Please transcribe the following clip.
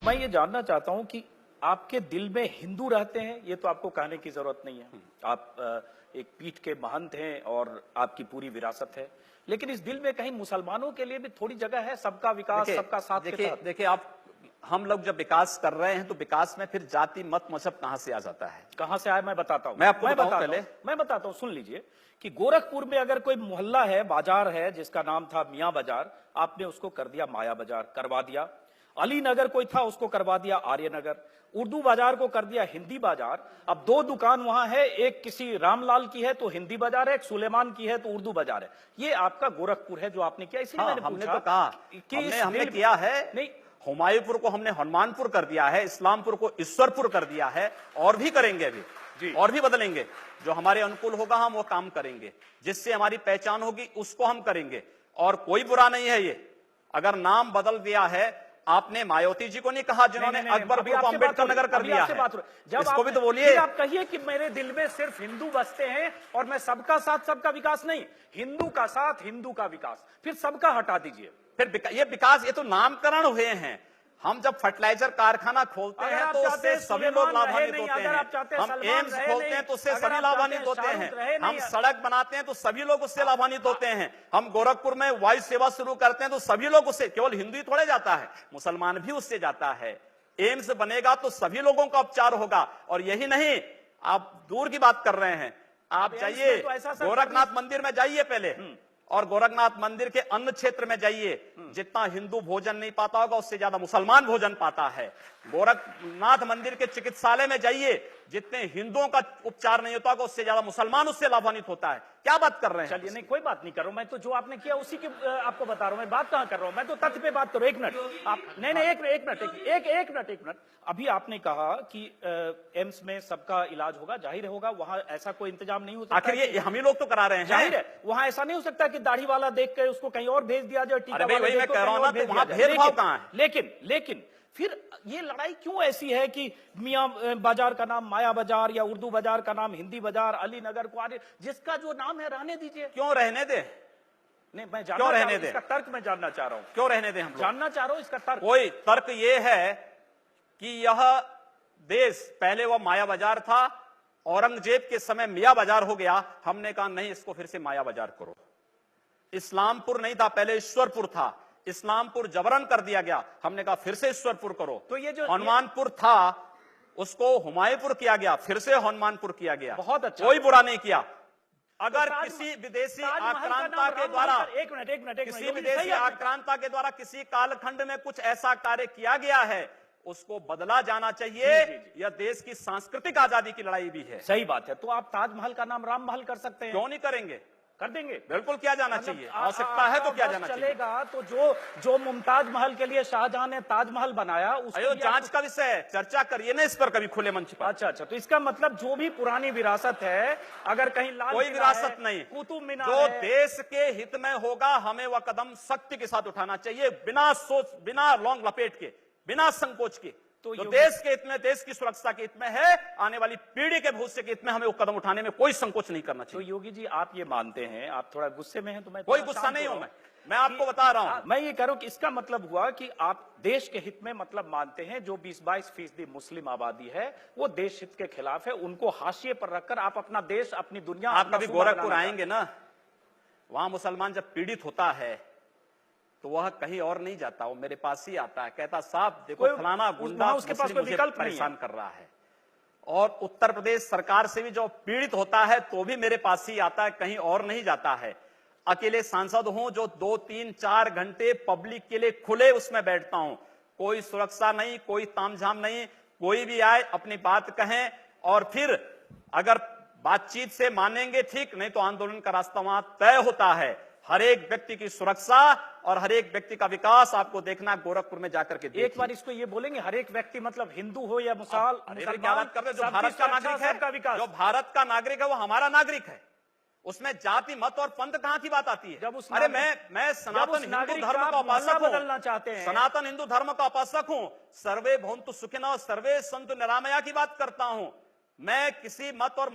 मैं ये जानना चाहता हूं कि आपके दिल में हिंदू रहते हैं, ये तो आपको कहने की जरूरत नहीं है। आप एक पीठ के महंत हैं और आपकी पूरी विरासत है, लेकिन इस दिल में कहीं मुसलमानों के लिए भी थोड़ी जगह है, सबका विकास, सबका साथ के तहत। देखिए आप, हम लोग जब विकास कर रहे हैं तो विकास में फिर जाति मत मजहब कहां से आ जाता है? कहां से आया मैं बताता हूं। मैं आपको बताऊं पहले। मैं बताता हूं, सुन लीजिए कि गोरखपुर में अगर कोई मोहल्ला है, बाजार है, जिसका नाम था मियां बाजार, आपने उसको कर दिया माया बाजार, करवा दिया। अली नगर कोई था, उसको करवा दिया आर्य नगर। उर्दू बाजार को कर दिया हिंदी बाजार। अब दो दुकान वहां है, एक किसी रामलाल की है तो हिंदी बाजार है, एक सुलेमान की है तो उर्दू बाजार है। ये आपका गोरखपुर है जो आपने किया, इसलिए मैंने हमने पूछा तो कहा कि हमने किया है। नहीं, हुमायूंपुर को हमने हनुमानपुर कर दिया है, इस्लामपुर को ईश्वरपुर कर दिया है, और भी करेंगे अभी जी। और भी बदलेंगे। जो हमारे अनुकूल होगा हम वो काम करेंगे, जिससे हमारी पहचान होगी उसको हम करेंगे। और कोई बुरा नहीं है ये, अगर नाम बदल दिया है। आपने मायावती जी को नहीं कहा जिन्होंने अकबरपुर को अम्बेडकर नगर कर दिया है? इसको भी तो बोलिए। आप कहिए कि मेरे दिल में सिर्फ हिंदू बसते हैं और मैं सबका साथ सबका विकास नहीं, हिंदू का साथ हिंदू का विकास, फिर सबका हटा दीजिए। फिर ये विकास, ये तो नामकरण हुए हैं। हम जब फर्टिलाइजर कारखाना खोलते हैं तो उससे सभी लोग लाभान्वित होते हैं। हम एम्स खोलते हैं तो उससे सभी लाभान्वित होते हैं। हम सड़क बनाते हैं तो सभी लोग उससे लाभान्वित होते हैं। हम गोरखपुर में वायु सेवा शुरू करते हैं तो सभी लोग उससे, केवल हिंदू ही थोड़े जाता है, मुसलमान भी उससे जाता है। एम्स बनेगा तो सभी लोगों का उपचार होगा। और यही नहीं, आप दूर की बात कर रहे हैं, आप जाइए गोरखनाथ मंदिर में जाइए पहले, और गोरखनाथ मंदिर के अन्य क्षेत्र में जाइए। जितना हिंदू भोजन नहीं पाता होगा उससे ज्यादा मुसलमान भोजन पाता है। गोरखनाथ मंदिर के चिकित्सालय में जाइए, जितने हिंदुओं का उपचार नहीं होता होगा उससे ज्यादा मुसलमान उससे लाभान्वित होता है। क्या बात कर रहे हैं? चलिए, नहीं कोई बात नहीं कर रहा हूं मैं, तो जो आपने किया उसी की आपको बता रहा हूं। मैं बात कहां कर रहा हूं, मैं तो तथ्य पे बात करूं। एक मिनट आप, नहीं एक मिनट। अभी आपने कहा कि एम्स में सबका इलाज होगा, जाहिर होगा, वहां ऐसा कोई इंतजाम नहीं हो सकता। आखिर ये हम ही लोग तो करा रहे हैं, जाहिर है वहां ऐसा नहीं हो सकता कि दाढ़ी वाला देख के उसको कहीं और भेज दिया जाए, टीका वाला मैं कह रहा हूं ना, तो वहां भेदभाव कहां है? लेकिन फिर ये लड़ाई क्यों ऐसी है कि मियां बाजार का नाम माया बाजार या उर्दू बाजार का नाम हिंदी बाजार, अली नगर को आगे, जिसका जो नाम है रहने दीजिए। क्यों रहने दे? नहीं, मैं जानना चाह रहा हूं, इसका तर्क मैं जानना चाह रहा हूं। क्यों रहने दे? हम जानना चाह रहा हूं इसका तर्क। कोई तर्क ये है कि यह देश पहले वह माया बाजार था, औरंगजेब के समय मियां बाजार हो गया। हमने कहा नहीं, इसको फिर से माया बाजार करो। इस्लामपुर नहीं था, पहले ईश्वरपुर था, इस्लामपुर जबरन कर दिया गया। हमने कहा फिर से ईश्वरपुर करो। तो ये जो हनुमानपुर था उसको हुमायूंपुर किया गया, फिर से हनुमानपुर किया गया। बहुत अच्छा, कोई बुरा नहीं किया। अगर किसी विदेशी आक्रांता के द्वारा, एक मिनट, किसी विदेशी आक्रांता के द्वारा किसी कालखंड में कुछ ऐसा कार्य किया गया है, उसको बदला जाना चाहिए। यह देश की सांस्कृतिक आजादी की लड़ाई भी है। सही बात है। तो आप ताजमहल का नाम राम महल कर सकते हैं, क्यों नहीं करेंगे? कर देंगे, बिल्कुल किया जाना चाहिए। आवश्यकता है तो किया जाना चाहिए। चलेगा। तो जो मुमताज महल के लिए शाहजहां ने ताजमहल बनाया, उसको जांच का विषय है, चर्चा करिए ना इस पर कभी खुले मंच पर। अच्छा, तो इसका मतलब जो भी पुरानी विरासत है, अगर कहीं लाल कोई विरासत नहीं, कुतुब मीनार जो देश के हित में होगा हमें वह कदम सख्ती के साथ उठाना चाहिए, बिना सोच, बिना लौंग लपेट के, बिना संकोच के। तो देश के हित में, देश की सुरक्षा के हित में है, आने वाली पीढ़ी के भविष्य के हित में हमें वो कदम उठाने में कोई संकोच नहीं करना चाहिए। तो योगी जी, आप ये मानते हैं, आप थोड़ा गुस्से में हैं, तो मैं कोई गुस्सा नहीं हूं, मैं आपको बता रहा हूं। मैं ये कह रहा हूं कि इसका मतलब हुआ कि आप देश के हित में मतलब मानते हैं, जो 20-22% मुस्लिम आबादी है वो देश हित के खिलाफ है, उनको हाशिए पर रखकर आप अपना देश, अपनी दुनिया। आप कभी गोरखपुर आएंगे ना, वहां मुसलमान जब पीड़ित होता है तो वह कहीं और नहीं जाता, वो मेरे पास ही आता है, कहता साहब देखो फलाना गुंडा उसके पास कोई विकल्प परेशान कर रहा है। और उत्तर प्रदेश सरकार से भी जो पीड़ित होता है तो भी मेरे पास ही आता है, कहीं और नहीं जाता है। अकेले सांसद हूं जो 2, 3, 4 घंटे पब्लिक के लिए खुले उसमें बैठता हूं, कोई सुरक्षा नहीं, कोई तामझाम नहीं, कोई भी आए अपनी बात कहें, और फिर अगर बातचीत से मानेंगे ठीक, नहीं तो आंदोलन का रास्ता वहां तय होता है। हर एक व्यक्ति की सुरक्षा और हर एक व्यक्ति का विकास आपको देखना गोरखपुर में जाकर के। एक बार इसको ये बोलेंगे, हर एक व्यक्ति मतलब हिंदू हो या मुसलमान, क्या बात कर रहे हैं? जो भारत का नागरिक है, जो भारत का नागरिक है वो हमारा नागरिक है, उसमें जाति मत और पंथ कहां की बात आती है? जब उस अरे मैं सनातन हिंदू धर्म का उपासक बदलना चाहते हैं, सनातन हिंदू धर्म का उपासक हूं, सर्वे भवन्तु सुखिनः सर्वे सन्तु निरामया की बात करता हूं। मैं किसी मत और